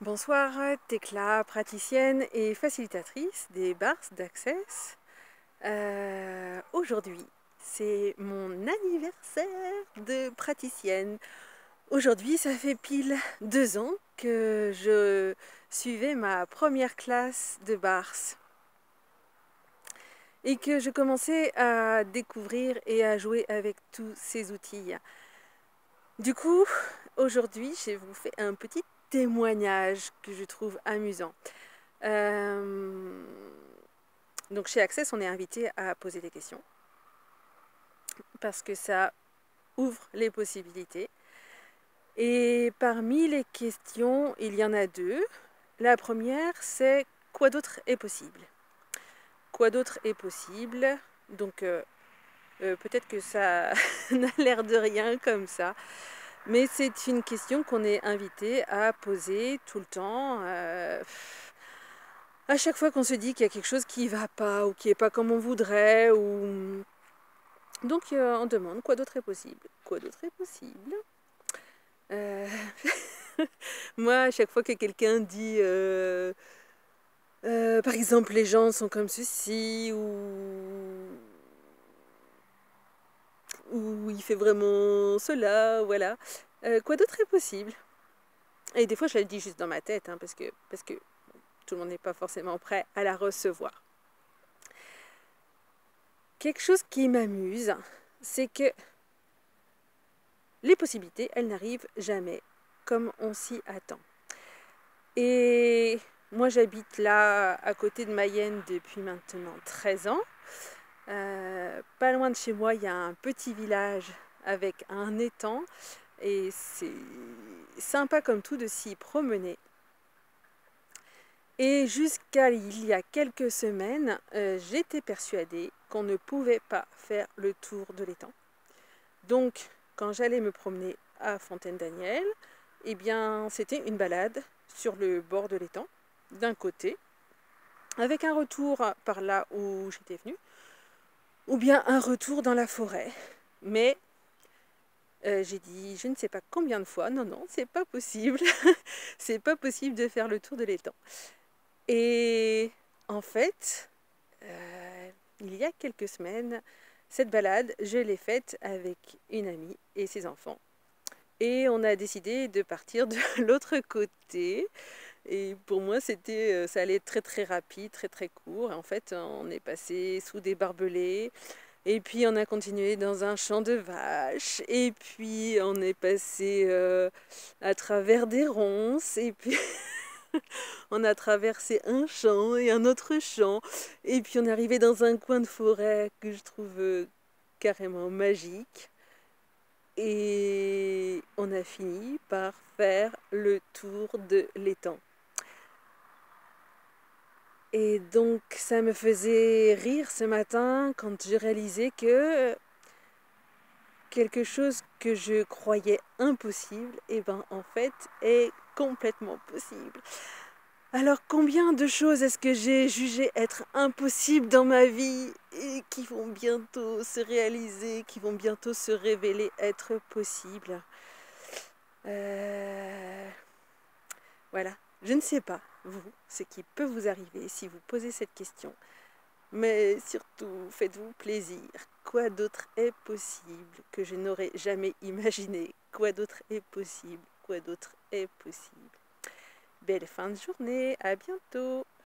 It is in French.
Bonsoir, Tecla, praticienne et facilitatrice des bars d'Access. Aujourd'hui, c'est mon anniversaire de praticienne. Aujourd'hui, ça fait pile 2 ans que je suivais ma première classe de bars et que je commençais à découvrir et à jouer avec tous ces outils. Du coup, aujourd'hui, je vous fais un petit témoignage que je trouve amusant. Donc chez Access, on est invité à poser des questions parce que ça ouvre les possibilités. Et parmi les questions, il y en a 2. La première, c'est quoi d'autre est possible? Quoi d'autre est possible? Donc peut-être que ça n'a l'air de rien comme ça, mais c'est une question qu'on est invité à poser tout le temps. À chaque fois qu'on se dit qu'il y a quelque chose qui ne va pas ou qui n'est pas comme on voudrait, ou donc on demande quoi d'autre est possible. Quoi d'autre est possible? Moi, à chaque fois que quelqu'un dit, par exemple, les gens sont comme ceci, ou il fait vraiment cela, voilà. Quoi d'autre est possible? Et des fois, je la dis juste dans ma tête, hein, parce que tout le monde n'est pas forcément prêt à la recevoir. Quelque chose qui m'amuse, c'est que les possibilités, elles n'arrivent jamais comme on s'y attend. Et moi, j'habite là, à côté de Mayenne, depuis maintenant 13 ans. Pas loin de chez moi, il y a un petit village avec un étang. Et c'est sympa comme tout de s'y promener. Et jusqu'à il y a quelques semaines, j'étais persuadée qu'on ne pouvait pas faire le tour de l'étang. Donc, quand j'allais me promener à Fontaine-Daniel, eh bien, c'était une balade sur le bord de l'étang, d'un côté, avec un retour par là où j'étais venue, ou bien un retour dans la forêt. Mais j'ai dit, je ne sais pas combien de fois, non, c'est pas possible. C'est pas possible de faire le tour de l'étang. Et en fait, il y a quelques semaines, cette balade, je l'ai faite avec une amie et ses enfants. Et on a décidé de partir de l'autre côté. Et pour moi, ça allait être très très rapide, très très court. En fait, on est passé sous des barbelés. Et puis on a continué dans un champ de vaches. Et puis on est passé à travers des ronces. Et puis on a traversé un champ et un autre champ. Et puis on est arrivé dans un coin de forêt que je trouve carrément magique. Et on a fini par faire le tour de l'étang. Et donc ça me faisait rire ce matin quand je réalisais que quelque chose que je croyais impossible, et ben en fait est complètement possible. Alors combien de choses est-ce que j'ai jugé être impossibles dans ma vie et qui vont bientôt se réaliser, qui vont bientôt se révéler être possibles? Voilà, je ne sais pas, vous, ce qui peut vous arriver si vous posez cette question. Mais surtout, faites-vous plaisir. Quoi d'autre est possible que je n'aurais jamais imaginé? Quoi d'autre est possible? Quoi d'autre est possible? Belle fin de journée, à bientôt!